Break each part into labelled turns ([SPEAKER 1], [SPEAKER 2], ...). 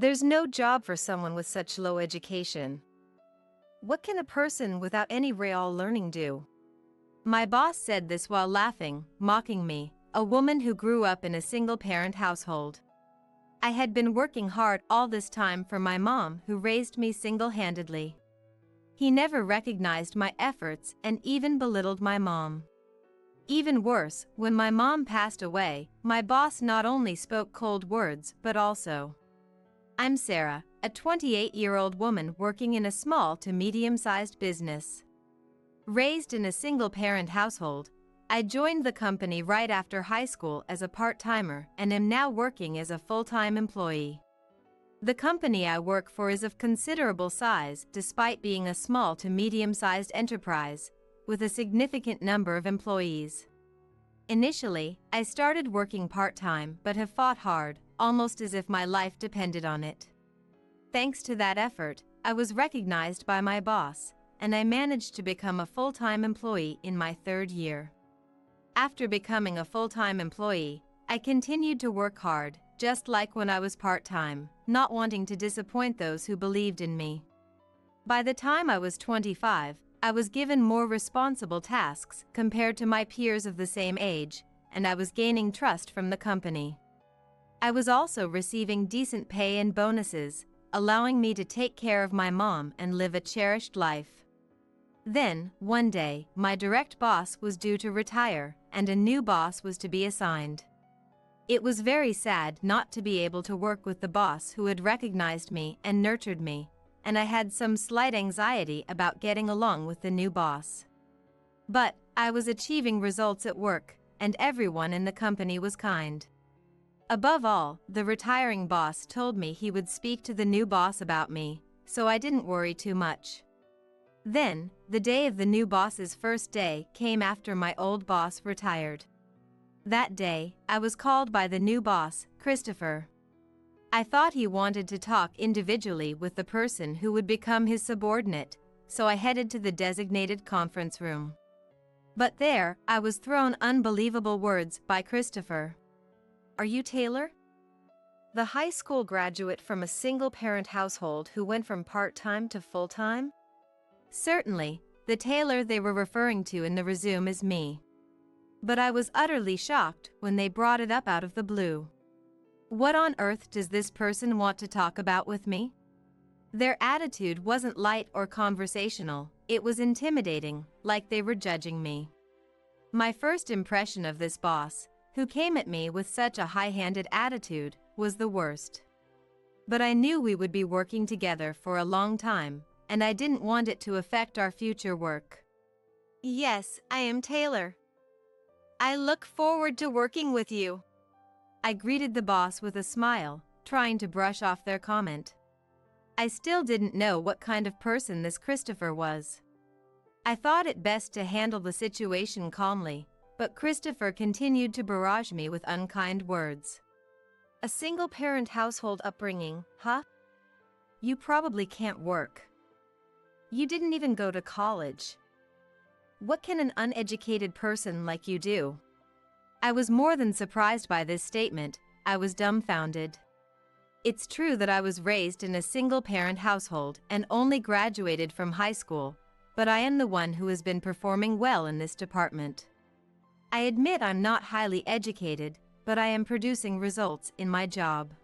[SPEAKER 1] There's no job for someone with such low education. What can a person without any real learning do? My boss said this while laughing, mocking me, a woman who grew up in a single-parent household. I had been working hard all this time for my mom, who raised me single-handedly. He never recognized my efforts and even belittled my mom. Even worse, when my mom passed away, my boss not only spoke cold words but also, "I'm Sarah, a 28-year-old woman working in a small to medium-sized business. Raised in a single-parent household, I joined the company right after high school as a part-timer and am now working as a full-time employee. The company I work for is of considerable size despite being a small to medium-sized enterprise, with a significant number of employees. Initially, I started working part-time but have fought hard, almost as if my life depended on it. Thanks to that effort, I was recognized by my boss, and I managed to become a full-time employee in my third year. After becoming a full-time employee, I continued to work hard, just like when I was part-time, not wanting to disappoint those who believed in me. By the time I was 25, I was given more responsible tasks compared to my peers of the same age, and I was gaining trust from the company. I was also receiving decent pay and bonuses, allowing me to take care of my mom and live a cherished life. Then, one day, my direct boss was due to retire, and a new boss was to be assigned. It was very sad not to be able to work with the boss who had recognized me and nurtured me, and I had some slight anxiety about getting along with the new boss. But I was achieving results at work, and everyone in the company was kind. Above all, the retiring boss told me he would speak to the new boss about me, so I didn't worry too much. Then, the day of the new boss's first day came after my old boss retired. That day, I was called by the new boss, Christopher. I thought he wanted to talk individually with the person who would become his subordinate, so I headed to the designated conference room. But there, I was thrown unbelievable words by Christopher. "Are you Taylor? The high school graduate from a single-parent household who went from part-time to full-time?" Certainly, the Taylor they were referring to in the resume is me. But I was utterly shocked when they brought it up out of the blue. What on earth does this person want to talk about with me? Their attitude wasn't light or conversational, it was intimidating, like they were judging me. My first impression of this boss, who came at me with such a high-handed attitude, was the worst. But I knew we would be working together for a long time, and I didn't want it to affect our future work. "Yes, I am Taylor. I look forward to working with you." I greeted the boss with a smile, trying to brush off their comment. I still didn't know what kind of person this Christopher was. I thought it best to handle the situation calmly, but Christopher continued to barrage me with unkind words. "A single-parent household upbringing, huh? You probably can't work. You didn't even go to college. What can an uneducated person like you do?" I was more than surprised by this statement, I was dumbfounded. It's true that I was raised in a single-parent household and only graduated from high school, but I am the one who has been performing well in this department. I admit I'm not highly educated, but I am producing results in my job.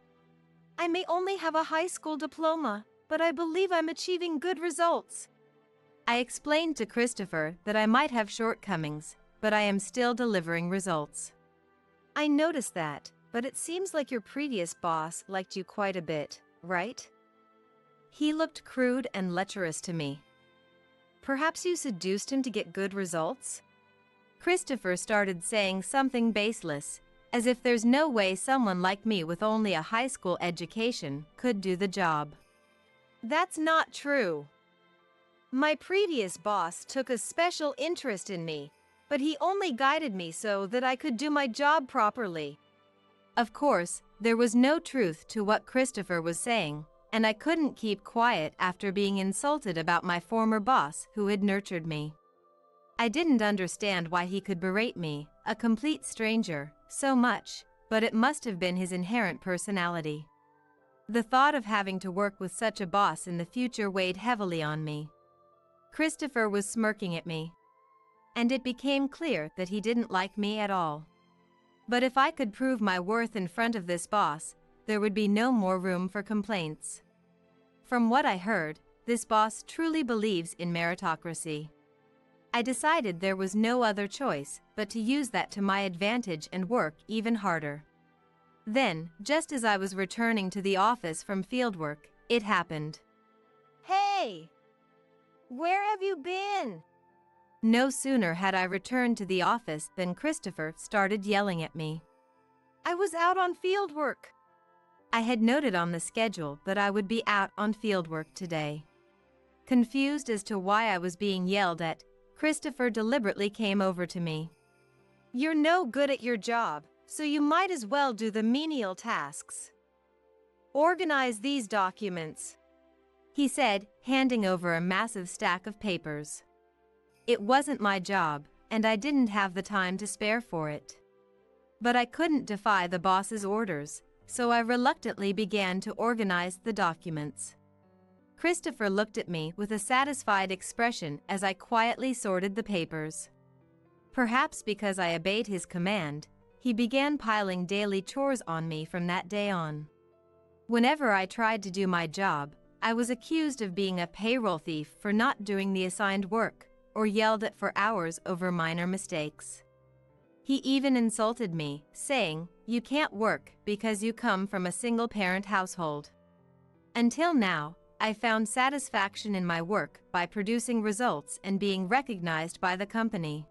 [SPEAKER 1] "I may only have a high school diploma, but I believe I'm achieving good results." I explained to Christopher that I might have shortcomings, but I am still delivering results. "I noticed that, but it seems like your previous boss liked you quite a bit, right? He looked crude and lecherous to me. Perhaps you seduced him to get good results?" Christopher started saying something baseless, as if there's no way someone like me with only a high school education could do the job. "That's not true. My previous boss took a special interest in me, but he only guided me so that I could do my job properly." Of course, there was no truth to what Christopher was saying, and I couldn't keep quiet after being insulted about my former boss who had nurtured me. I didn't understand why he could berate me, a complete stranger, so much, but it must have been his inherent personality. The thought of having to work with such a boss in the future weighed heavily on me. Christopher was smirking at me, and it became clear that he didn't like me at all. But if I could prove my worth in front of this boss, there would be no more room for complaints. From what I heard, this boss truly believes in meritocracy. I decided there was no other choice but to use that to my advantage and work even harder. Then, just as I was returning to the office from fieldwork, it happened.
[SPEAKER 2] Hey! Where have you been?
[SPEAKER 1] No sooner had I returned to the office than Christopher started yelling at me.
[SPEAKER 2] I was out on fieldwork.
[SPEAKER 1] I had noted on the schedule that I would be out on fieldwork today. Confused as to why I was being yelled at, Christopher deliberately came over to me.
[SPEAKER 2] You're no good at your job, so you might as well do the menial tasks. Organize these documents,
[SPEAKER 1] he said, handing over a massive stack of papers. It wasn't my job, and I didn't have the time to spare for it. But I couldn't defy the boss's orders, so I reluctantly began to organize the documents. Christopher looked at me with a satisfied expression as I quietly sorted the papers. Perhaps because I obeyed his command, he began piling daily chores on me from that day on. Whenever I tried to do my job, I was accused of being a payroll thief for not doing the assigned work, or yelled at for hours over minor mistakes. He even insulted me, saying, "You can't work because you come from a single-parent household." Until now, I found satisfaction in my work by producing results and being recognized by the company.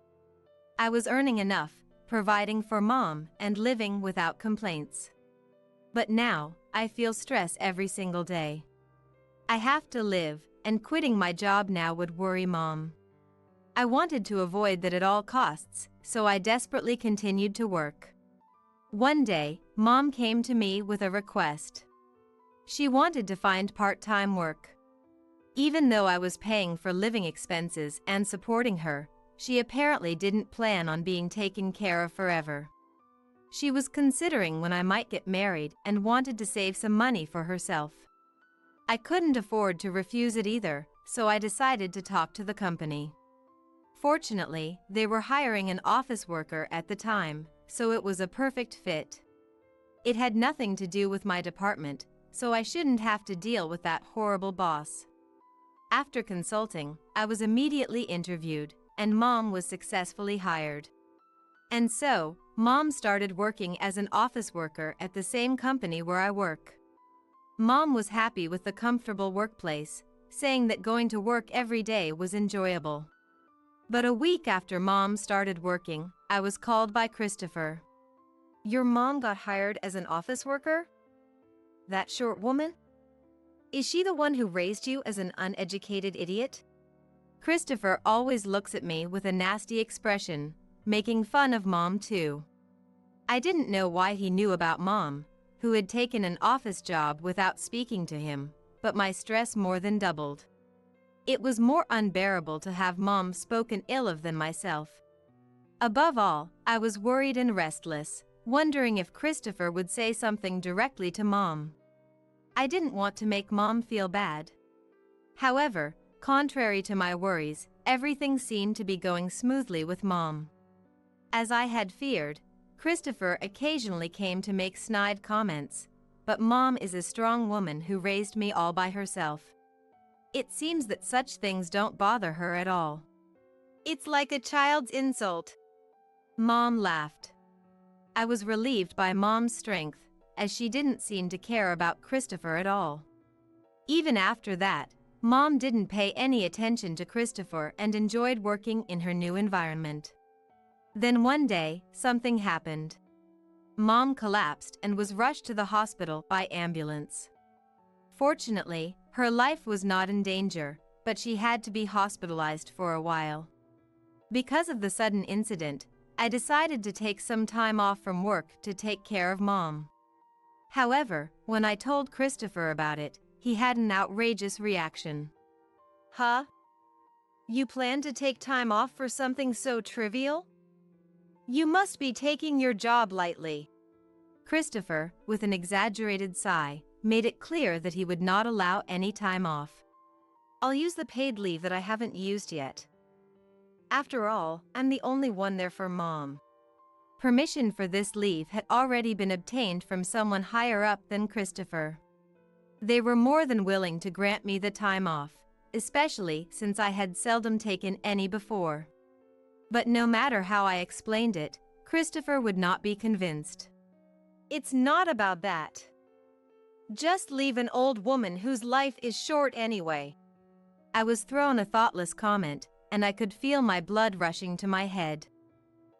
[SPEAKER 1] I was earning enough, providing for Mom, and living without complaints. But now, I feel stress every single day. I have to live, and quitting my job now would worry Mom. I wanted to avoid that at all costs, so I desperately continued to work. One day, Mom came to me with a request. She wanted to find part-time work. Even though I was paying for living expenses and supporting her, she apparently didn't plan on being taken care of forever. She was considering when I might get married and wanted to save some money for herself. I couldn't afford to refuse it either, so I decided to talk to the company. Fortunately, they were hiring an office worker at the time, so it was a perfect fit. It had nothing to do with my department, so I shouldn't have to deal with that horrible boss. After consulting, I was immediately interviewed, and Mom was successfully hired. And so, Mom started working as an office worker at the same company where I work. Mom was happy with the comfortable workplace, saying that going to work every day was enjoyable. But a week after Mom started working, I was called by Christopher.
[SPEAKER 2] Your mom got hired as an office worker? That short woman? Is she the one who raised you as an uneducated idiot?
[SPEAKER 1] Christopher always looks at me with a nasty expression, making fun of Mom too. I didn't know why he knew about Mom, who had taken an office job without speaking to him, but my stress more than doubled. It was more unbearable to have Mom spoken ill of than myself. Above all, I was worried and restless, wondering if Christopher would say something directly to Mom. I didn't want to make Mom feel bad. However, contrary to my worries, everything seemed to be going smoothly with Mom. As I had feared, Christopher occasionally came to make snide comments, but Mom is a strong woman who raised me all by herself. It seems that such things don't bother her at all.
[SPEAKER 2] It's like a child's insult.
[SPEAKER 1] Mom laughed. I was relieved by Mom's strength, as she didn't seem to care about Christopher at all. Even after that, Mom didn't pay any attention to Christopher and enjoyed working in her new environment. Then one day, something happened. Mom collapsed and was rushed to the hospital by ambulance. Fortunately, her life was not in danger, but she had to be hospitalized for a while. Because of the sudden incident, I decided to take some time off from work to take care of Mom. However, when I told Christopher about it, he had an outrageous reaction.
[SPEAKER 2] Huh? You plan to take time off for something so trivial? You must be taking your job lightly.
[SPEAKER 1] Christopher, with an exaggerated sigh, made it clear that he would not allow any time off. I'll use the paid leave that I haven't used yet. After all, I'm the only one there for Mom. Permission for this leave had already been obtained from someone higher up than Christopher. They were more than willing to grant me the time off, especially since I had seldom taken any before. But no matter how I explained it, Christopher would not be convinced. It's not about that. Just leave an old woman whose life is short anyway. I was thrown a thoughtless comment, and I could feel my blood rushing to my head.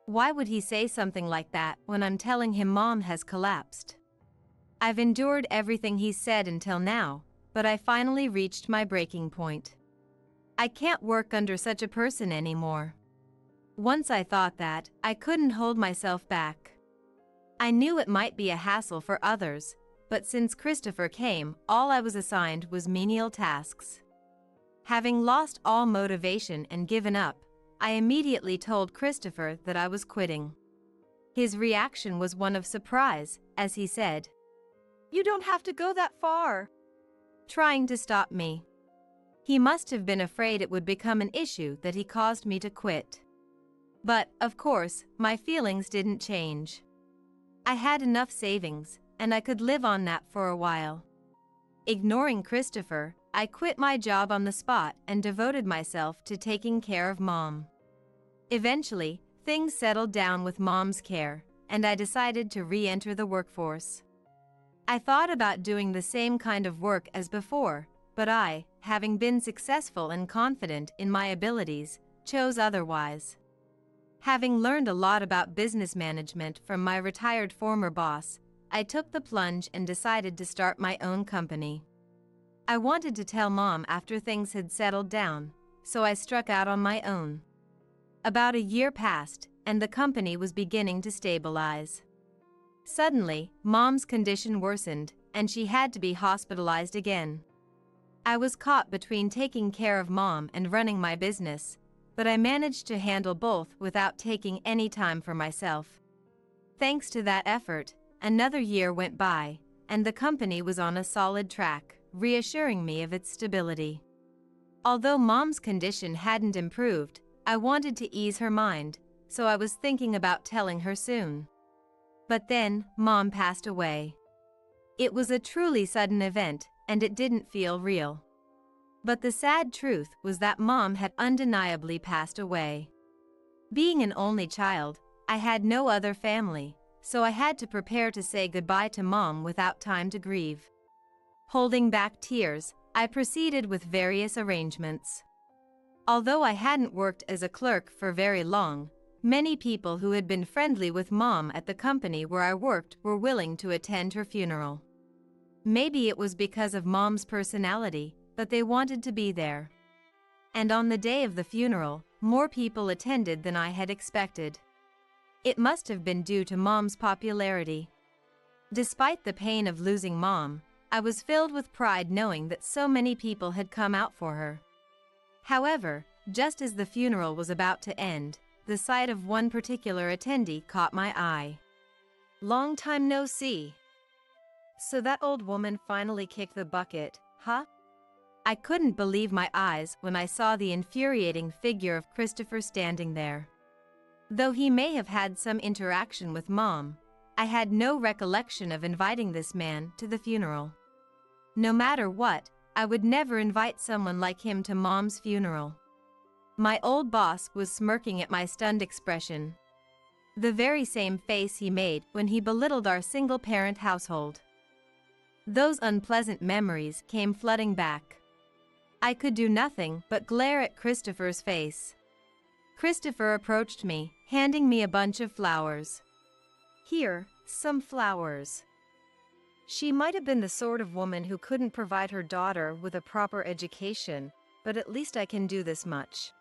[SPEAKER 1] Why would he say something like that when I'm telling him Mom has collapsed? I've endured everything he said until now, but I finally reached my breaking point. I can't work under such a person anymore. Once I thought that, I couldn't hold myself back. I knew it might be a hassle for others, but since Christopher came, all I was assigned was menial tasks. Having lost all motivation and given up, I immediately told Christopher that I was quitting. His reaction was one of surprise, as he said, "You don't have to go that far," trying to stop me. He must have been afraid it would become an issue that he caused me to quit. But, of course, my feelings didn't change. I had enough savings, and I could live on that for a while. Ignoring Christopher, I quit my job on the spot and devoted myself to taking care of Mom. Eventually, things settled down with Mom's care, and I decided to re-enter the workforce. I thought about doing the same kind of work as before, but I, having been successful and confident in my abilities, chose otherwise. Having learned a lot about business management from my retired former boss, I took the plunge and decided to start my own company. I wanted to tell Mom after things had settled down, so I struck out on my own. About a year passed, and the company was beginning to stabilize. Suddenly, Mom's condition worsened, and she had to be hospitalized again. I was caught between taking care of Mom and running my business, but I managed to handle both without taking any time for myself. Thanks to that effort, another year went by, and the company was on a solid track, reassuring me of its stability. Although Mom's condition hadn't improved, I wanted to ease her mind, so I was thinking about telling her soon. But then, Mom passed away. It was a truly sudden event, and it didn't feel real. But the sad truth was that Mom had undeniably passed away. Being an only child, I had no other family, so I had to prepare to say goodbye to Mom without time to grieve. Holding back tears, I proceeded with various arrangements. Although I hadn't worked as a clerk for very long, many people who had been friendly with Mom at the company where I worked were willing to attend her funeral. Maybe it was because of Mom's personality, but they wanted to be there. And on the day of the funeral, more people attended than I had expected. It must have been due to Mom's popularity. Despite the pain of losing Mom, I was filled with pride knowing that so many people had come out for her. However, just as the funeral was about to end, the sight of one particular attendee caught my eye. "Long time no see. So that old woman finally kicked the bucket, huh?" I couldn't believe my eyes when I saw the infuriating figure of Christopher standing there. Though he may have had some interaction with Mom, I had no recollection of inviting this man to the funeral. No matter what, I would never invite someone like him to Mom's funeral. My old boss was smirking at my stunned expression. The very same face he made when he belittled our single-parent household. Those unpleasant memories came flooding back. I could do nothing but glare at Christopher's face. Christopher approached me, handing me a bunch of flowers. "Here, some flowers." She might have been the sort of woman who couldn't provide her daughter with a proper education, but at least I can do this much.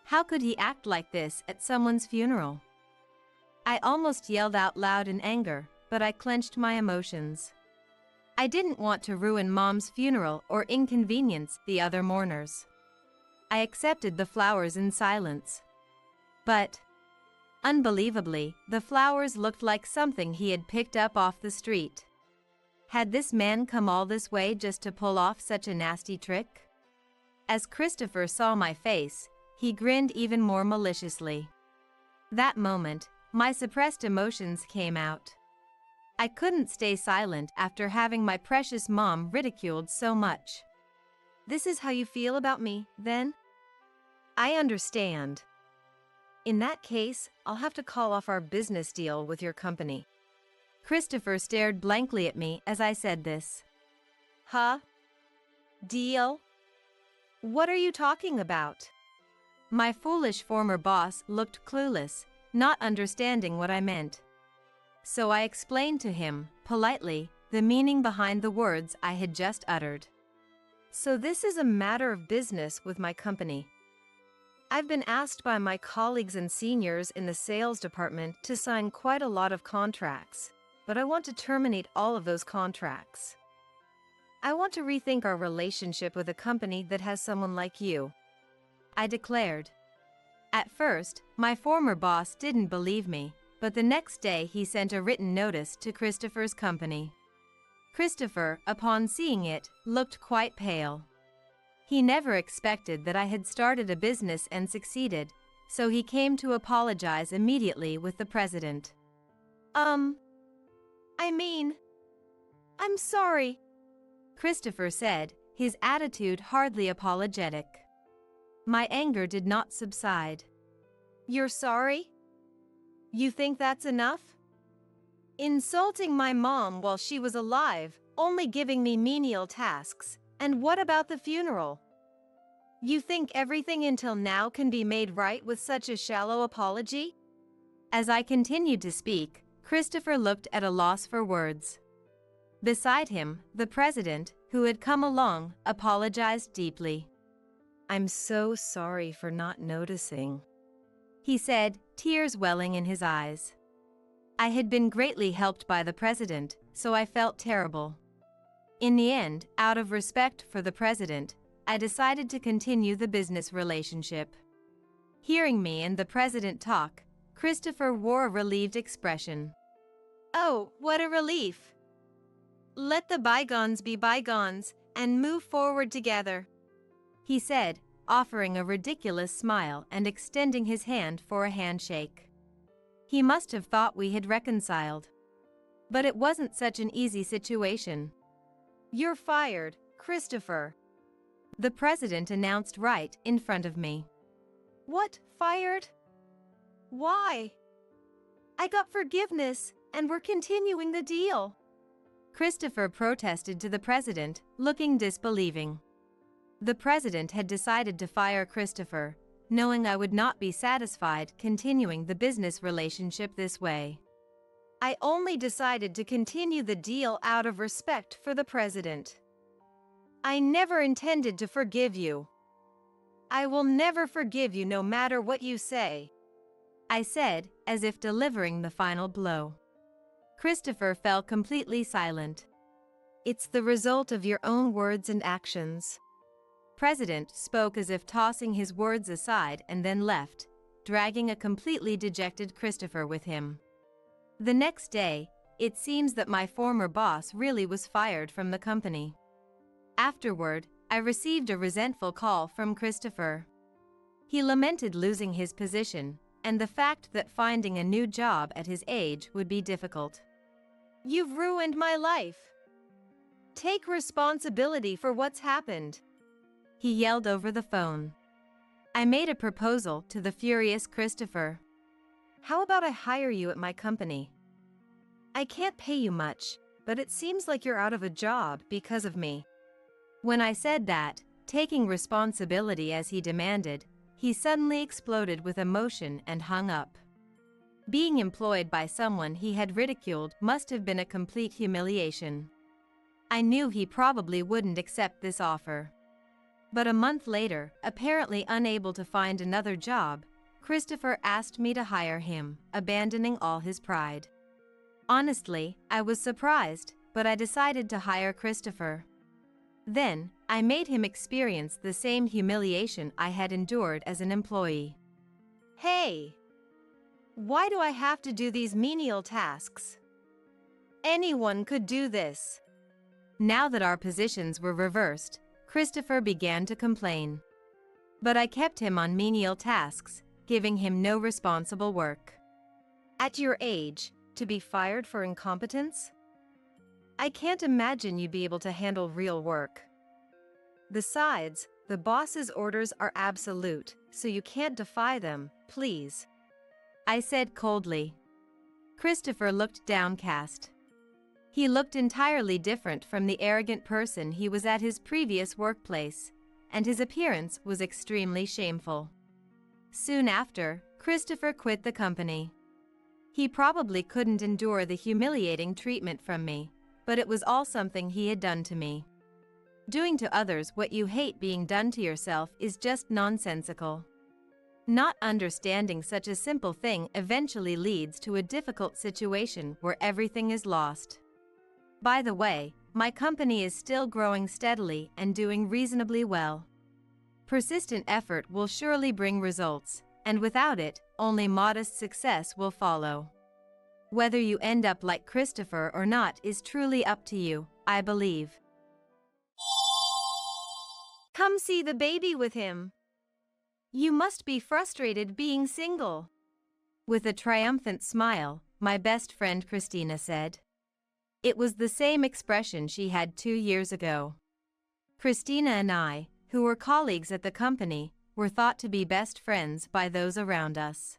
[SPEAKER 1] How could he act like this at someone's funeral? I almost yelled out loud in anger, but I clenched my emotions. I didn't want to ruin Mom's funeral or inconvenience the other mourners. I accepted the flowers in silence. But, unbelievably, the flowers looked like something he had picked up off the street. Had this man come all this way just to pull off such a nasty trick? As Christopher saw my face, he grinned even more maliciously. That moment, my suppressed emotions came out. I couldn't stay silent after having my precious mom ridiculed so much.
[SPEAKER 2] This is how you feel about me, then? I understand. In that case, I'll have to call off our business deal with your company.
[SPEAKER 1] Christopher stared blankly at me as I said this.
[SPEAKER 2] Huh? Deal? What are you talking about?
[SPEAKER 1] My foolish former boss looked clueless, not understanding what I meant. So I explained to him, politely, the meaning behind the words I had just uttered.
[SPEAKER 2] So this is a matter of business with my company. I've been asked by my colleagues and seniors in the sales department to sign quite a lot of contracts, but I want to terminate all of those contracts. I want to rethink our relationship with a company that has someone like you,
[SPEAKER 1] I declared. At first, my former boss didn't believe me, but the next day he sent a written notice to Christopher's company. Christopher, upon seeing it, looked quite pale. He never expected that I had started a business and succeeded, so he came to apologize immediately with the president.
[SPEAKER 2] I'm sorry,
[SPEAKER 1] Christopher said, his attitude hardly apologetic. My anger did not subside.
[SPEAKER 2] You're sorry? You think that's enough? Insulting my mom while she was alive, only giving me menial tasks, and what about the funeral? You think everything until now can be made right with such a shallow apology?
[SPEAKER 1] As I continued to speak, Christopher looked at a loss for words. Beside him, the president, who had come along, apologized deeply.
[SPEAKER 2] I'm so sorry for not noticing,
[SPEAKER 1] he said, tears welling in his eyes. I had been greatly helped by the president, so I felt terrible. In the end, out of respect for the president, I decided to continue the business relationship. Hearing me and the president talk, Christopher wore a relieved expression.
[SPEAKER 2] Oh, what a relief! Let the bygones be bygones and move forward together,
[SPEAKER 1] he said, offering a ridiculous smile and extending his hand for a handshake. He must have thought we had reconciled. But it wasn't such an easy situation.
[SPEAKER 2] You're fired, Christopher,
[SPEAKER 1] the president announced right in front of me.
[SPEAKER 2] What, fired? Why? I got forgiveness, and we're continuing the deal,
[SPEAKER 1] Christopher protested to the president, looking disbelieving. The president had decided to fire Christopher, knowing I would not be satisfied continuing the business relationship this way.
[SPEAKER 2] I only decided to continue the deal out of respect for the president. I never intended to forgive you. I will never forgive you no matter what you say,
[SPEAKER 1] I said, as if delivering the final blow. Christopher fell completely silent.
[SPEAKER 2] It's the result of your own words and actions.
[SPEAKER 1] President spoke as if tossing his words aside and then left, dragging a completely dejected Christopher with him. The next day, it seems that my former boss really was fired from the company. Afterward, I received a resentful call from Christopher. He lamented losing his position and the fact that finding a new job at his age would be difficult.
[SPEAKER 2] You've ruined my life. Take responsibility for what's happened,
[SPEAKER 1] he yelled over the phone. I made a proposal to the furious Christopher.
[SPEAKER 2] How about I hire you at my company? I can't pay you much, but it seems like you're out of a job because of me.
[SPEAKER 1] When I said that, taking responsibility as he demanded, he suddenly exploded with emotion and hung up. Being employed by someone he had ridiculed must have been a complete humiliation. I knew he probably wouldn't accept this offer. But a month later, apparently unable to find another job, Christopher asked me to hire him, abandoning all his pride. Honestly, I was surprised, but I decided to hire Christopher. Then, I made him experience the same humiliation I had endured as an employee.
[SPEAKER 2] Hey! Why do I have to do these menial tasks? Anyone could do this.
[SPEAKER 1] Now that our positions were reversed, Christopher began to complain. But I kept him on menial tasks, giving him no responsible work.
[SPEAKER 2] At your age, to be fired for incompetence? I can't imagine you'd be able to handle real work. Besides, the boss's orders are absolute, so you can't defy them, please.
[SPEAKER 1] I said coldly. Christopher looked downcast. He looked entirely different from the arrogant person he was at his previous workplace, and his appearance was extremely shameful. Soon after, Christopher quit the company. He probably couldn't endure the humiliating treatment from me, but it was all something he had done to me. Doing to others what you hate being done to yourself is just nonsensical. Not understanding such a simple thing eventually leads to a difficult situation where everything is lost. By the way, my company is still growing steadily and doing reasonably well. Persistent effort will surely bring results, and without it, only modest success will follow. Whether you end up like Christopher or not is truly up to you, I believe.
[SPEAKER 2] Come see the baby with him. You must be frustrated being single.
[SPEAKER 1] With a triumphant smile, my best friend Christina said. It was the same expression she had 2 years ago. Christina and I, who were colleagues at the company, were thought to be best friends by those around us.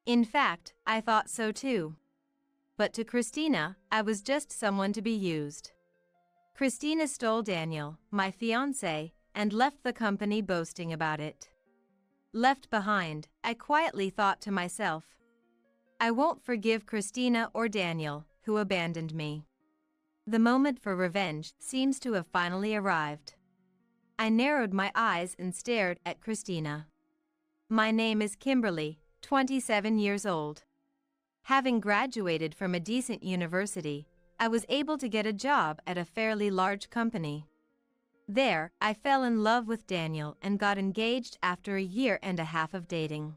[SPEAKER 1] In fact, I thought so too. But to Christina, I was just someone to be used. Christina stole Daniel, my fiancé, and left the company boasting about it. Left behind, I quietly thought to myself, I won't forgive Christina or Daniel, who abandoned me. The moment for revenge seems to have finally arrived. I narrowed my eyes and stared at Christina. My name is Kimberly, 27 years old. Having graduated from a decent university, I was able to get a job at a fairly large company. There, I fell in love with Daniel and got engaged after 1.5 years of dating.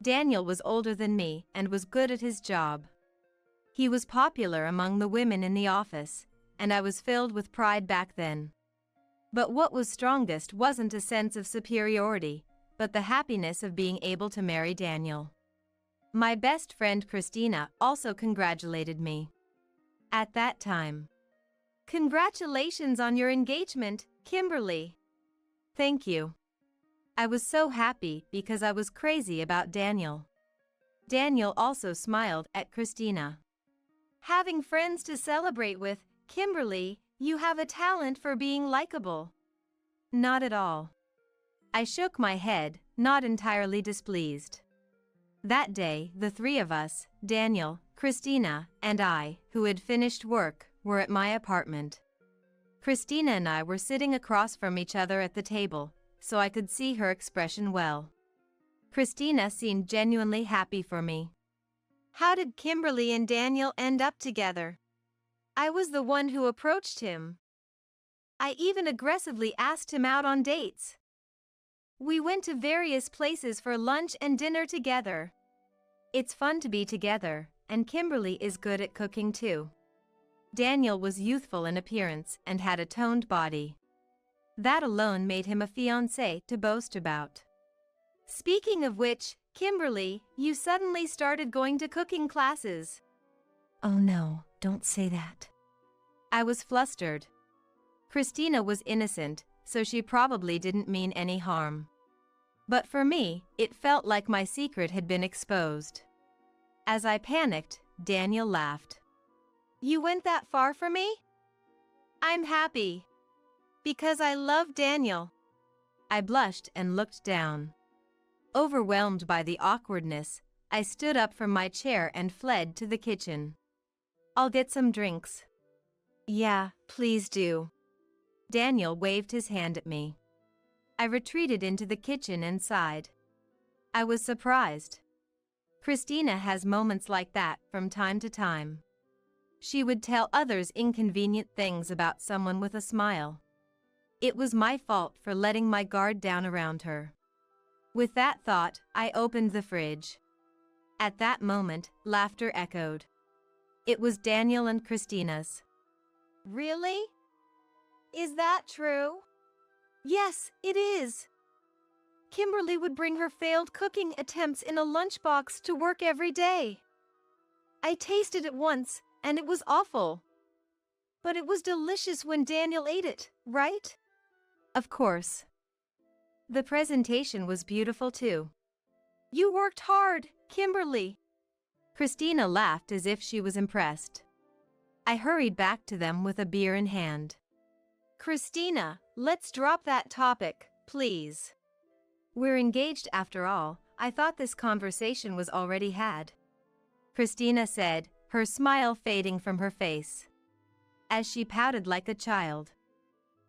[SPEAKER 1] Daniel was older than me and was good at his job. He was popular among the women in the office, and I was filled with pride back then. But what was strongest wasn't a sense of superiority, but the happiness of being able to marry Daniel. My best friend Christina also congratulated me. At that time,
[SPEAKER 2] congratulations on your engagement, Kimberly.
[SPEAKER 1] Thank you. I was so happy because I was crazy about Daniel. Daniel also smiled at Christina.
[SPEAKER 2] Having friends to celebrate with, Kimberly, you have a talent for being likable.
[SPEAKER 1] Not at all. I shook my head, not entirely displeased. That day, the 3 of us, Daniel, Christina, and I, who had finished work, were at my apartment. Christina and I were sitting across from each other at the table, so I could see her expression well. Christina seemed genuinely happy for me.
[SPEAKER 2] How did Kimberly and Daniel end up together? I was the one who approached him. I even aggressively asked him out on dates. We went to various places for lunch and dinner together.
[SPEAKER 1] It's fun to be together, and Kimberly is good at cooking too. Daniel was youthful in appearance and had a toned body. That alone made him a fiancé to boast about.
[SPEAKER 2] Speaking of which, Kimberly, you suddenly started going to cooking classes.
[SPEAKER 1] Oh no, don't say that. I was flustered. Christina was innocent, so she probably didn't mean any harm. But for me, it felt like my secret had been exposed. As I panicked, Daniel laughed.
[SPEAKER 2] You went that far for me? I'm happy. Because I love Daniel.
[SPEAKER 1] I blushed and looked down. Overwhelmed by the awkwardness, I stood up from my chair and fled to the kitchen. I'll get some drinks.
[SPEAKER 2] Yeah, please do.
[SPEAKER 1] Daniel waved his hand at me. I retreated into the kitchen and sighed. I was surprised. Christina has moments like that from time to time. She would tell others inconvenient things about someone with a smile. It was my fault for letting my guard down around her. With that thought, I opened the fridge. At that moment, laughter echoed. It was Daniel and Christina's.
[SPEAKER 2] Really? Is that true? Yes, it is. Kimberly would bring her failed cooking attempts in a lunchbox to work every day. I tasted it once, and it was awful. But it was delicious when Daniel ate it, right?
[SPEAKER 1] Of course. The presentation was beautiful too.
[SPEAKER 2] You worked hard, Kimberly.
[SPEAKER 1] Christina laughed as if she was impressed. I hurried back to them with a beer in hand.
[SPEAKER 2] Christina, let's drop that topic, please.
[SPEAKER 1] We're engaged after all. I thought this conversation was already had. Christina said, her smile fading from her face, as she pouted like a child.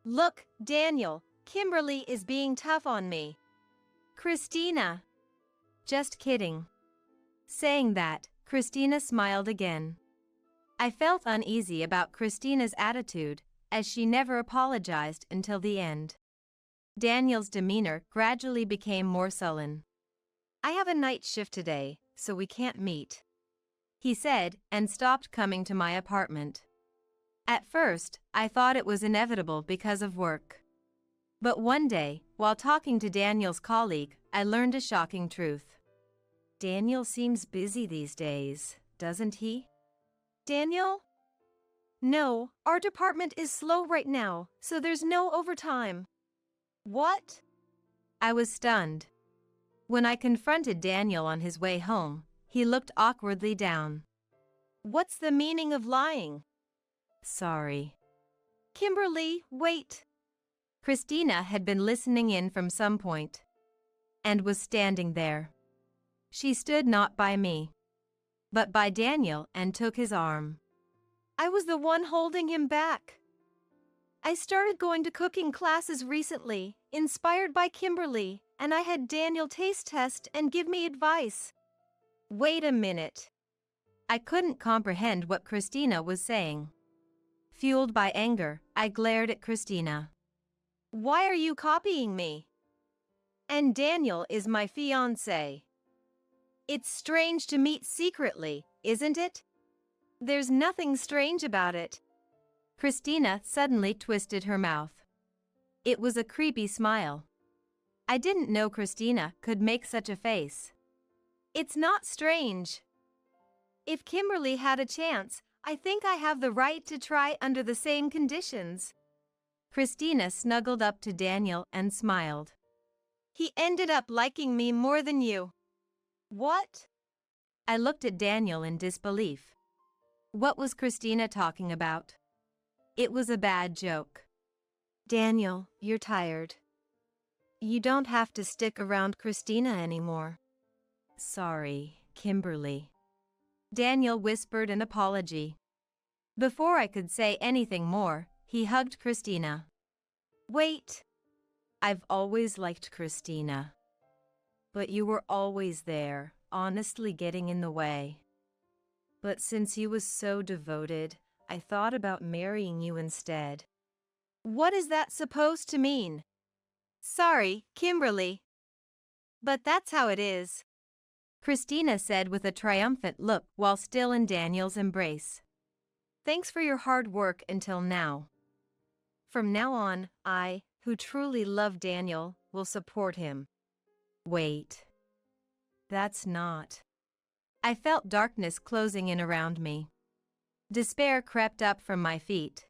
[SPEAKER 2] Look, Daniel, Kimberly is being tough on me.
[SPEAKER 1] Christina. Just kidding. Saying that, Christina smiled again. I felt uneasy about Christina's attitude, as she never apologized until the end. Daniel's demeanor gradually became more sullen.
[SPEAKER 2] I have a night shift today, so we can't meet,
[SPEAKER 1] he said, and stopped coming to my apartment. At first, I thought it was inevitable because of work. But one day, while talking to Daniel's colleague, I learned a shocking truth. Daniel seems busy these days, doesn't he?
[SPEAKER 2] Daniel? No, our department is slow right now, so there's no overtime. What?
[SPEAKER 1] I was stunned. When I confronted Daniel on his way home, he looked awkwardly down.
[SPEAKER 2] What's the meaning of lying?
[SPEAKER 1] Sorry.
[SPEAKER 2] Kimberly, wait.
[SPEAKER 1] Christina had been listening in from some point, and was standing there. She stood not by me, but by Daniel, and took his arm.
[SPEAKER 2] I was the one holding him back. I started going to cooking classes recently, inspired by Kimberly, and I had Daniel taste test and give me advice. Wait a minute.
[SPEAKER 1] I couldn't comprehend what Christina was saying. Fueled by anger, I glared at Christina.
[SPEAKER 2] Why are you copying me? And Daniel is my fiancé. It's strange to meet secretly, isn't it? There's nothing strange about it.
[SPEAKER 1] Christina suddenly twisted her mouth. It was a creepy smile. I didn't know Christina could make such a face.
[SPEAKER 2] It's not strange. If Kimberly had a chance, I think I have the right to try under the same conditions.
[SPEAKER 1] Christina snuggled up to Daniel and smiled.
[SPEAKER 2] He ended up liking me more than you. What?
[SPEAKER 1] I looked at Daniel in disbelief. What was Christina talking about? It was a bad joke.
[SPEAKER 2] Daniel, you're tired. You don't have to stick around Christina anymore.
[SPEAKER 1] Sorry, Kimberly. Daniel whispered an apology. Before I could say anything more, he hugged Christina.
[SPEAKER 2] Wait.
[SPEAKER 1] I've always liked Christina. But you were always there, honestly getting in the way. But since you was so devoted, I thought about marrying you instead.
[SPEAKER 2] What is that supposed to mean? Sorry, Kimberly. But that's how it is.
[SPEAKER 1] Christina said with a triumphant look while still in Daniel's embrace. Thanks for your hard work until now. From now on, I, who truly love Daniel, will support him. Wait. That's not. I felt darkness closing in around me. Despair crept up from my feet.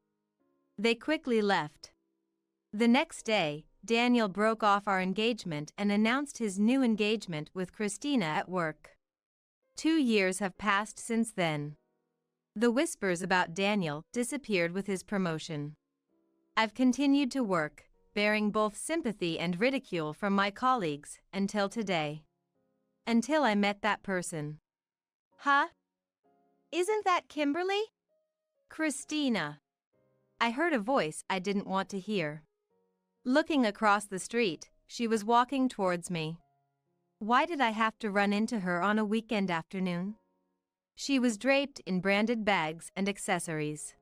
[SPEAKER 1] They quickly left. The next day, Daniel broke off our engagement and announced his new engagement with Christina at work. 2 years have passed since then. The whispers about Daniel disappeared with his promotion. I've continued to work, bearing both sympathy and ridicule from my colleagues, until today. Until I met that person.
[SPEAKER 2] Huh? Isn't that Kimberly?
[SPEAKER 1] Christina. I heard a voice I didn't want to hear. Looking across the street, she was walking towards me. Why did I have to run into her on a weekend afternoon? She was draped in branded bags and accessories.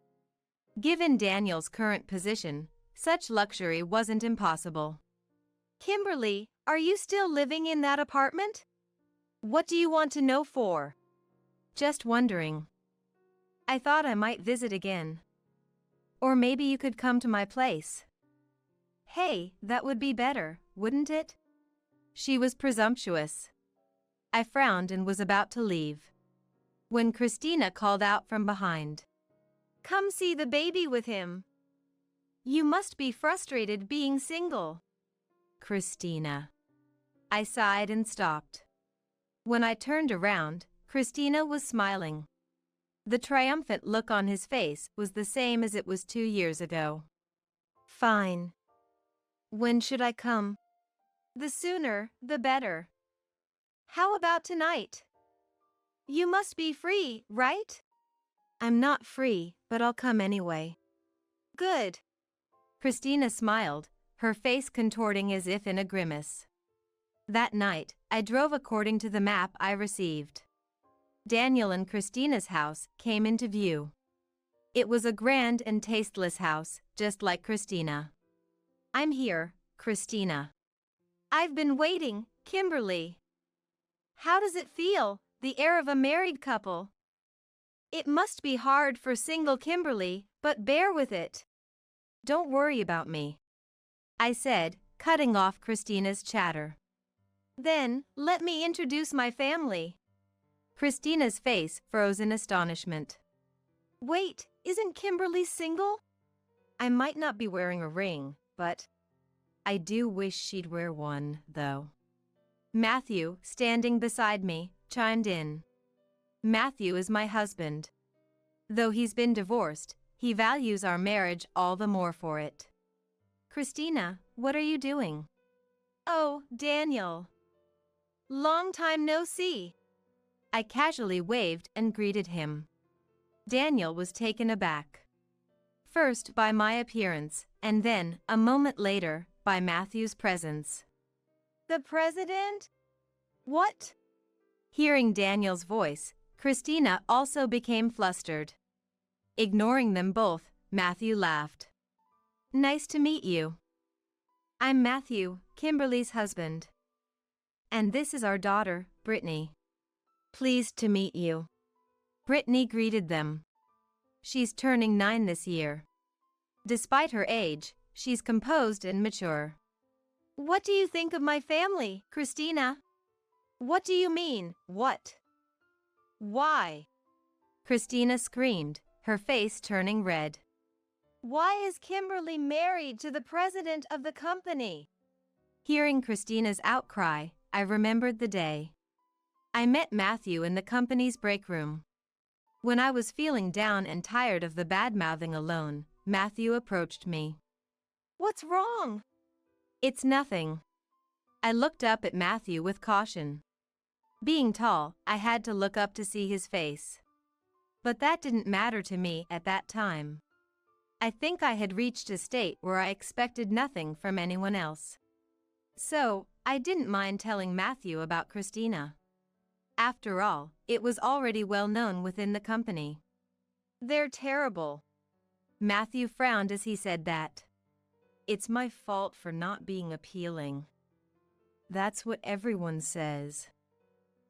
[SPEAKER 1] Given Daniel's current position, such luxury wasn't impossible.
[SPEAKER 2] Kimberly, are you still living in that apartment? What do you want to know for?
[SPEAKER 1] Just wondering. I thought I might visit again. Or maybe you could come to my place. Hey, that would be better, wouldn't it? She was presumptuous. I frowned and was about to leave, when Christina called out from behind. Come see the baby with him. You must be frustrated being single. Christina. I sighed and stopped. When I turned around, Christina was smiling. The triumphant look on his face was the same as it was 2 years ago. Fine. When should I come? The sooner, the better. How about tonight? You must be free, right? I'm not free, but I'll come anyway. Good. Christina smiled, her face contorting as if in a grimace. That night, I drove according to the map I received. Daniel and Christina's house came into view. It was a grand and tasteless house, just like Christina. I'm here, Christina. I've been waiting, Kimberly. How does it feel, the air of a married couple? It must be hard for single Kimberly, but bear with it. Don't worry about me, I said, cutting off Christina's chatter. Then, let me introduce my family. Christina's face froze in astonishment. Wait, isn't Kimberly single? I might not be wearing a ring, but I do wish she'd wear one, though. Matthew, standing beside me, chimed in. Matthew is my husband. Though he's been divorced, he values our marriage all the more for it. Christina, what are you doing? Oh, Daniel. Long time no see. I casually waved and greeted him. Daniel was taken aback. First by my appearance, and then, a moment later, by Matthew's presence. The president? What? Hearing Daniel's voice, Christina also became flustered. Ignoring them both, Matthew laughed. Nice to meet you. I'm Matthew, Kimberly's husband. And this is our daughter, Brittany. Pleased to meet you. Brittany greeted them. She's turning 9 this year. Despite her age, she's composed and mature. What do you think of my family, Christina? What do you mean, what? Why? Christina screamed, her face turning red. Why is Kimberly married to the president of the company? Hearing Christina's outcry, I remembered the day I met Matthew in the company's break room. When I was feeling down and tired of the bad-mouthing alone, Matthew approached me. What's wrong? It's nothing. I looked up at Matthew with caution. Being tall, I had to look up to see his face. But that didn't matter to me at that time. I think I had reached a state where I expected nothing from anyone else. So, I didn't mind telling Matthew about Christina. After all, it was already well known within the company. They're terrible. Matthew frowned as he said that. It's my fault for not being appealing. That's what everyone says.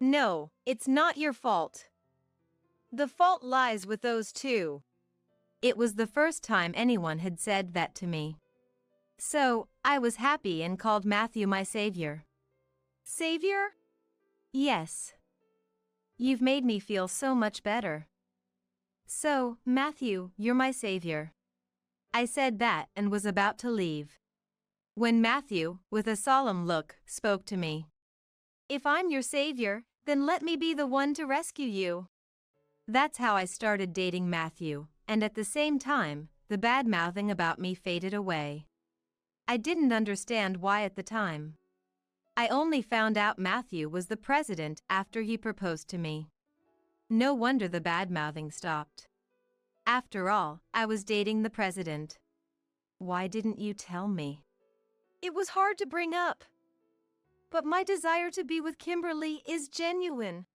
[SPEAKER 1] No, it's not your fault. The fault lies with those two. It was the first time anyone had said that to me. So, I was happy and called Matthew my savior. Savior? Yes. You've made me feel so much better. So, Matthew, you're my savior. I said that and was about to leave, when Matthew, with a solemn look, spoke to me. If I'm your savior, then let me be the one to rescue you. That's how I started dating Matthew, and at the same time, the bad-mouthing about me faded away. I didn't understand why at the time. I only found out Matthew was the president after he proposed to me. No wonder the bad-mouthing stopped. After all, I was dating the president. Why didn't you tell me? It was hard to bring up. But my desire to be with Kimberly is genuine.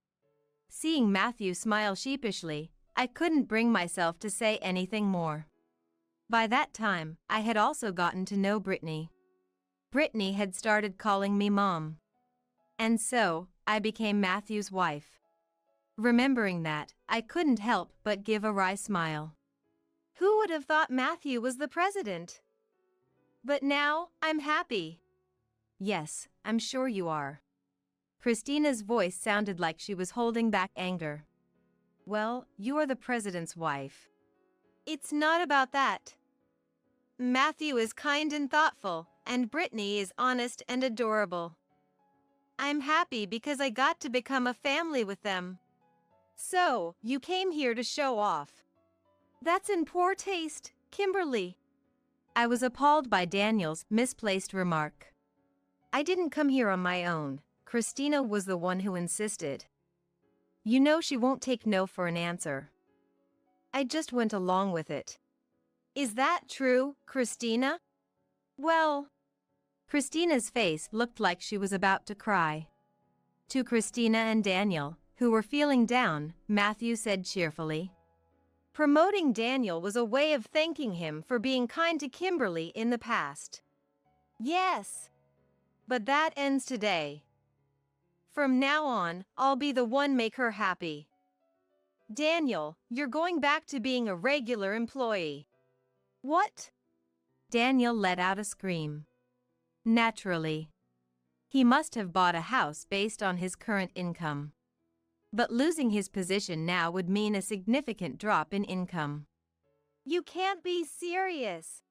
[SPEAKER 1] Seeing Matthew smile sheepishly, I couldn't bring myself to say anything more. By that time, I had also gotten to know Brittany. Brittany had started calling me Mom. And so, I became Matthew's wife. Remembering that, I couldn't help but give a wry smile. Who
[SPEAKER 2] would have thought Matthew was the president? But now, I'm happy.
[SPEAKER 1] Yes, I'm sure you are. Christina's voice sounded like she was holding back anger. Well, you are the president's wife.
[SPEAKER 2] It's not about that. Matthew is kind and thoughtful, and Brittany is honest and adorable. I'm happy because I got to become a family with them. So, you came here to show off. That's in poor taste, Kimberly.
[SPEAKER 1] I was appalled by Daniel's misplaced remark.
[SPEAKER 2] I didn't come here on my own. Christina was the one who insisted.
[SPEAKER 1] You know she won't take no for an answer.
[SPEAKER 2] I just went along with it. Is that true, Christina? Well,
[SPEAKER 1] Christina's face looked like she was about to cry. To Christina and Daniel, who were feeling down, Matthew said cheerfully,
[SPEAKER 2] promoting Daniel was a way of thanking him for being kind to Kimberly in the past. Yes. But that ends today. From now on, I'll be the one make her happy. Daniel, you're going back to being a regular employee. What?
[SPEAKER 1] Daniel let out a scream. Naturally. He must have bought a house based on his current income. But losing his position now would mean a significant drop in income.
[SPEAKER 2] You can't be serious,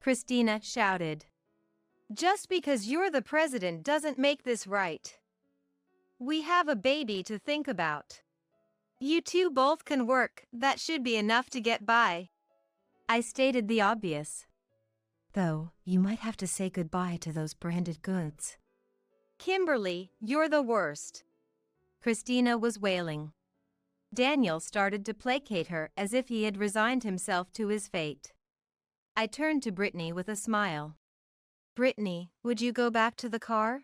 [SPEAKER 1] Christina shouted.
[SPEAKER 2] Just because you're the president doesn't make this right. We have a baby to think about. You two both can work, that should be enough to get by.
[SPEAKER 1] I stated the obvious. Though, you might have to say goodbye to those branded goods.
[SPEAKER 2] Kimberly, you're the worst.
[SPEAKER 1] Christina was wailing. Daniel started to placate her as if he had resigned himself to his fate. I turned to Brittany with a smile.
[SPEAKER 2] Brittany, would you go back to the car?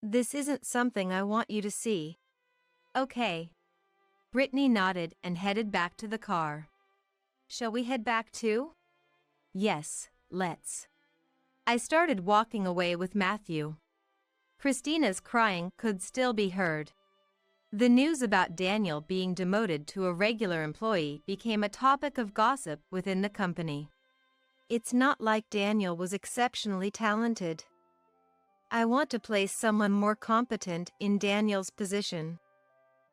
[SPEAKER 2] This isn't something I want you to see.
[SPEAKER 1] Okay. Brittany nodded and headed back to the car.
[SPEAKER 2] Shall we head back too?
[SPEAKER 1] Yes, let's. I started walking away with Matthew. Christina's crying could still be heard. The news about Daniel being demoted to a regular employee became a topic of gossip within the company.
[SPEAKER 2] It's not like Daniel was exceptionally talented. I want to place someone more competent in Daniel's position.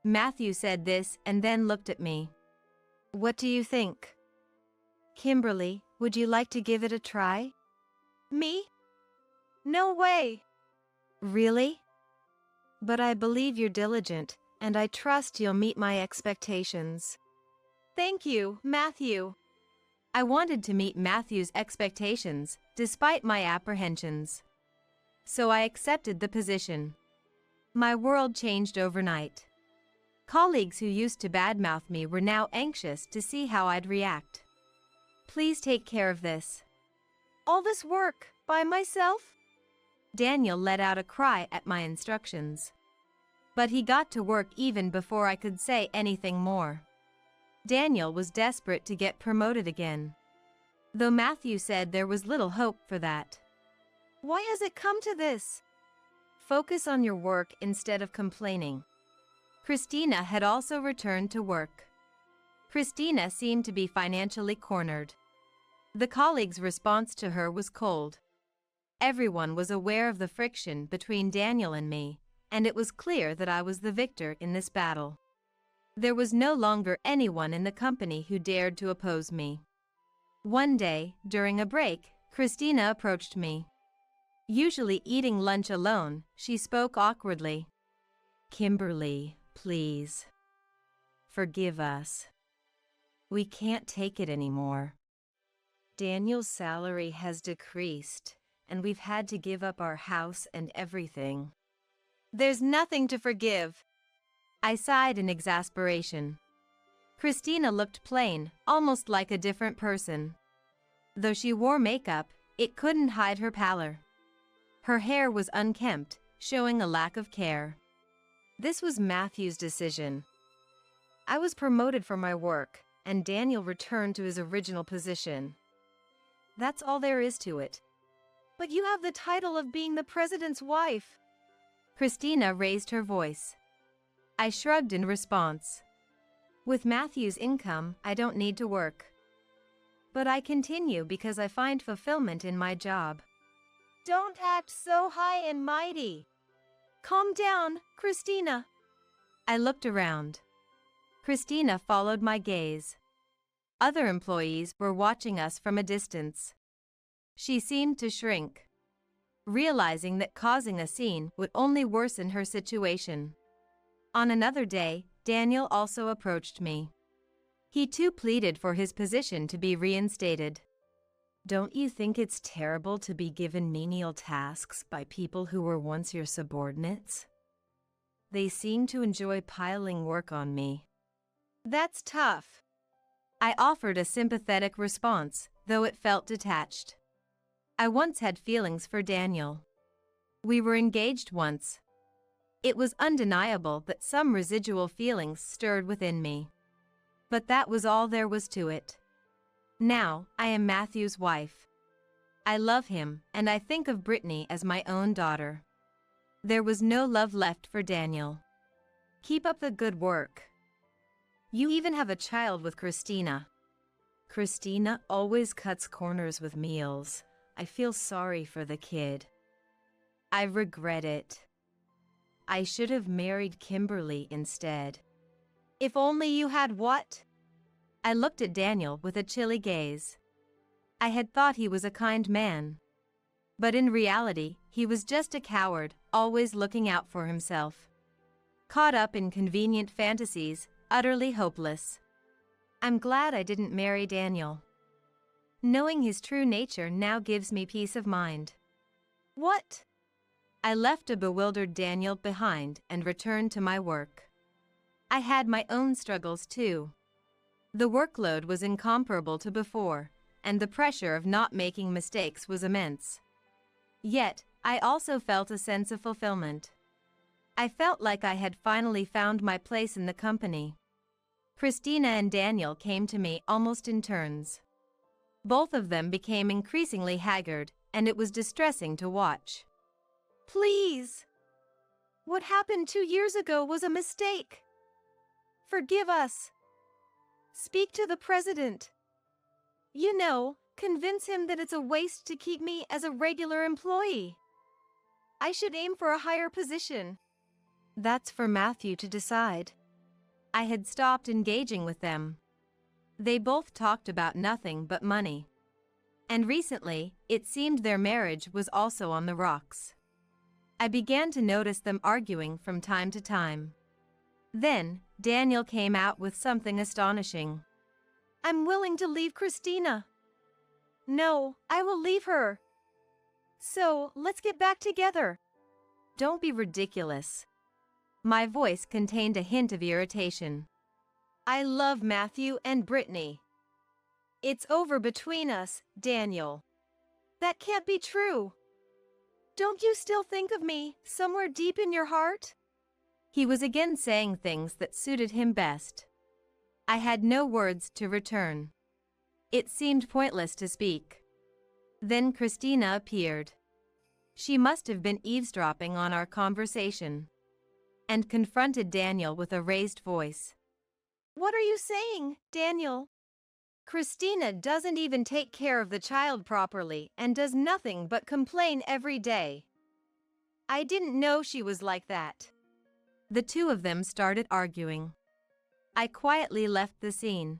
[SPEAKER 1] Matthew said this and then looked at me.
[SPEAKER 2] What do you think? Kimberly, would you like to give it a try? Me? No way.
[SPEAKER 1] Really?
[SPEAKER 2] But I believe you're diligent, and I trust you'll meet my expectations. Thank you, Matthew.
[SPEAKER 1] I wanted to meet Matthew's expectations, despite my apprehensions. So I accepted the position. My world changed overnight. Colleagues who used to badmouth me were now anxious to see how I'd react. Please take care of this.
[SPEAKER 2] All this work, by myself?
[SPEAKER 1] Daniel let out a cry at my instructions. But he got to work even before I could say anything more. Daniel was desperate to get promoted again. Though Matthew said there was little hope for that.
[SPEAKER 2] Why has it come to this?
[SPEAKER 1] Focus on your work instead of complaining. Christina had also returned to work. Christina seemed to be financially cornered. The colleagues' response to her was cold. Everyone was aware of the friction between Daniel and me, and it was clear that I was the victor in this battle. There was no longer anyone in the company who dared to oppose me. One day, during a break, Christina approached me. Usually eating lunch alone, she spoke awkwardly. Kimberly, please. Forgive us. We can't take it anymore.
[SPEAKER 2] Daniel's salary has decreased, and we've had to give up our house and everything. There's nothing to forgive.
[SPEAKER 1] I sighed in exasperation. Christina looked plain, almost like a different person. Though she wore makeup, it couldn't hide her pallor. Her hair was unkempt, showing a lack of care.
[SPEAKER 2] This was Matthew's decision. I was promoted for my work, and Daniel returned to his original position. That's all there is to it. But you have the title of being the president's wife.
[SPEAKER 1] Christina raised her voice. I shrugged in response. With Matthew's income, I don't need to work. But I continue because I find fulfillment in my job.
[SPEAKER 2] Don't act so high and mighty. Calm down, Christina.
[SPEAKER 1] I looked around. Christina followed my gaze. Other employees were watching us from a distance. She seemed to shrink, realizing that causing a scene would only worsen her situation. On another day, Daniel also approached me. He too pleaded for his position to be reinstated. Don't you think it's terrible to be given menial tasks by people who were once your subordinates? They seem to enjoy piling work on me.
[SPEAKER 2] That's tough.
[SPEAKER 1] I offered a sympathetic response, though it felt detached. I once had feelings for Daniel. We were engaged once. It was undeniable that some residual feelings stirred within me. But that was all there was to it. Now, I am Matthew's wife. I love him, and I think of Brittany as my own daughter. There was no love left for Daniel. Keep up the good work. You even have a child with Christina. Christina always cuts corners with meals. I feel sorry for the kid. I regret it. I should have married Kimberly instead.
[SPEAKER 2] If only you had what?
[SPEAKER 1] I looked at Daniel with a chilly gaze. I had thought he was a kind man. But in reality, he was just a coward, always looking out for himself. Caught up in convenient fantasies, utterly hopeless. I'm glad I didn't marry Daniel. Knowing his true nature now gives me peace of mind.
[SPEAKER 2] What?
[SPEAKER 1] I left a bewildered Daniel behind and returned to my work. I had my own struggles too. The workload was incomparable to before, and the pressure of not making mistakes was immense. Yet, I also felt a sense of fulfillment. I felt like I had finally found my place in the company. Christina and Daniel came to me almost in turns. Both of them became increasingly haggard, and it was distressing to watch.
[SPEAKER 2] Please! What happened 2 years ago was a mistake. Forgive us. Speak to the president. You know, convince him that it's a waste to keep me as a regular employee. I should aim for a higher position.
[SPEAKER 1] That's for Matthew to decide. I had stopped engaging with them. They both talked about nothing but money. And recently, it seemed their marriage was also on the rocks. I began to notice them arguing from time to time. Then, Daniel came out with something astonishing.
[SPEAKER 2] I'm willing to leave Christina. No, I will leave her. So, let's get back together.
[SPEAKER 1] Don't be ridiculous. My voice contained a hint of irritation.
[SPEAKER 2] I love Matthew and Brittany. It's over between us, Daniel. That can't be true. Don't you still think of me somewhere deep in your heart?
[SPEAKER 1] He was again saying things that suited him best. I had no words to return. It seemed pointless to speak. Then Christina appeared. She must have been eavesdropping on our conversation, and confronted Daniel with a raised voice.
[SPEAKER 2] What are you saying, Daniel? Christina doesn't even take care of the child properly and does nothing but complain every day. I didn't know she was like that.
[SPEAKER 1] The two of them started arguing. I quietly left the scene.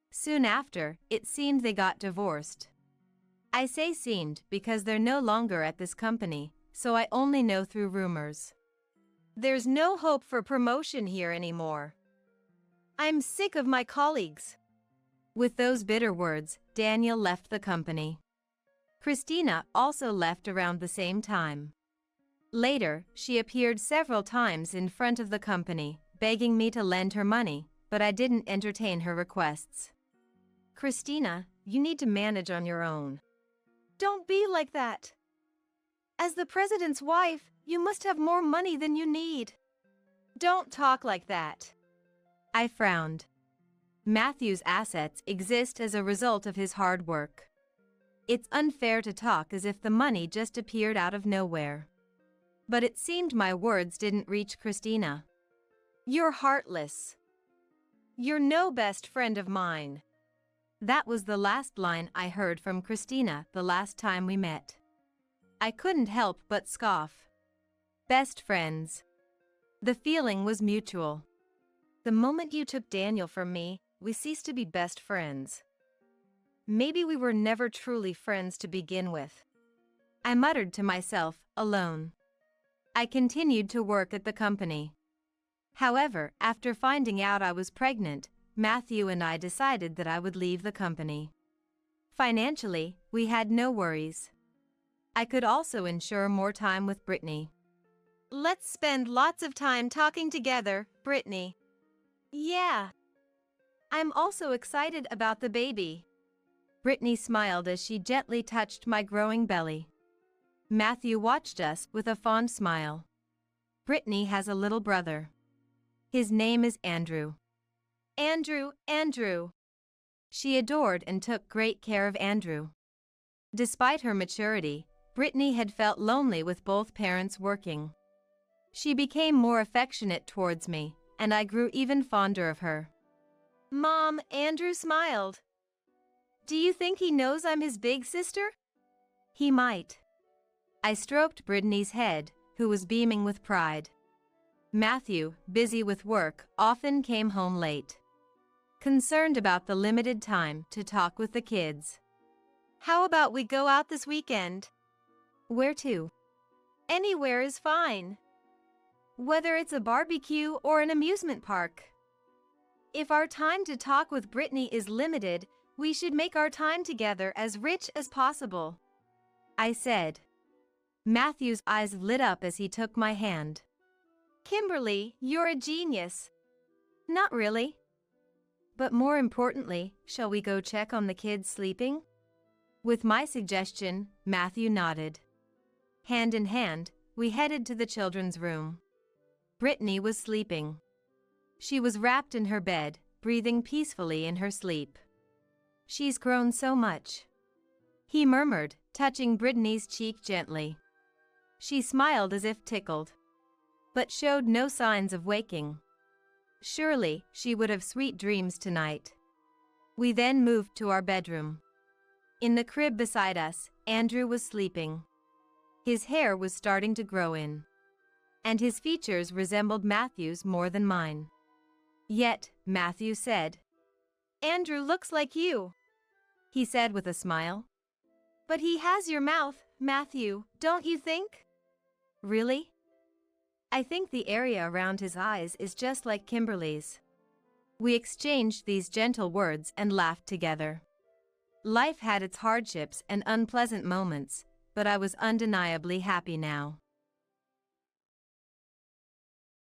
[SPEAKER 1] Soon after, it seemed they got divorced. I say seemed because they're no longer at this company, so I only know through rumors.
[SPEAKER 2] There's no hope for promotion here anymore. I'm sick of my colleagues.
[SPEAKER 1] With those bitter words, Daniel left the company. Christina also left around the same time. Later, she appeared several times in front of the company, begging me to lend her money, but I didn't entertain her requests.
[SPEAKER 2] Christina, you need to manage on your own. Don't be like that. As the president's wife, you must have more money than you need. Don't talk like that.
[SPEAKER 1] I frowned. Matthew's assets exist as a result of his hard work. It's unfair to talk as if the money just appeared out of nowhere. But it seemed my words didn't reach Christina.
[SPEAKER 2] You're heartless. You're no best friend of mine.
[SPEAKER 1] That was the last line I heard from Christina the last time we met. I couldn't help but scoff. Best friends. The feeling was mutual.
[SPEAKER 2] The moment you took Daniel from me, we ceased to be best friends. Maybe we were never truly friends to begin with.
[SPEAKER 1] I muttered to myself, alone. I continued to work at the company. However, after finding out I was pregnant, Matthew and I decided that I would leave the company. Financially, we had no worries. I could also ensure more time with Brittany.
[SPEAKER 2] Let's spend lots of time talking together, Brittany.
[SPEAKER 1] Yeah. I'm also excited about the baby. Brittany smiled as she gently touched my growing belly. Matthew watched us with a fond smile. Brittany has a little brother. His name is Andrew. Andrew. She adored and took great care of Andrew. Despite her maturity, Brittany had felt lonely with both parents working. She became more affectionate towards me, and I grew even fonder of her.
[SPEAKER 2] Mom, Andrew smiled.
[SPEAKER 1] Do you think he knows I'm his big sister? He might. I stroked Brittany's head, who was beaming with pride. Matthew, busy with work, often came home late. Concerned about the limited time to talk with the kids.
[SPEAKER 2] How about we go out this weekend?
[SPEAKER 1] Where to?
[SPEAKER 2] Anywhere is fine.
[SPEAKER 1] Whether it's a barbecue or an amusement park. If our time to talk with Brittany is limited, we should make our time together as rich as possible, I said. Matthew's eyes lit up as he took my hand.
[SPEAKER 2] Kimberly, you're a genius.
[SPEAKER 1] Not really. But more importantly, shall we go check on the kids sleeping? With my suggestion, Matthew nodded. Hand in hand, we headed to the children's room. Brittany was sleeping. She was wrapped in her bed, breathing peacefully in her sleep. She's grown so much, he murmured, touching Brittany's cheek gently. She smiled as if tickled, but showed no signs of waking. Surely, she would have sweet dreams tonight. We then moved to our bedroom. In the crib beside us, Andrew was sleeping. His hair was starting to grow in, and his features resembled Matthew's more than mine. Yet, Matthew said,
[SPEAKER 2] Andrew looks like you,
[SPEAKER 1] he said with a smile.
[SPEAKER 2] But he has your mouth, Matthew, don't you think?
[SPEAKER 1] Really? I think the area around his eyes is just like Kimberly's. We exchanged these gentle words and laughed together. Life had its hardships and unpleasant moments, but I was undeniably happy now.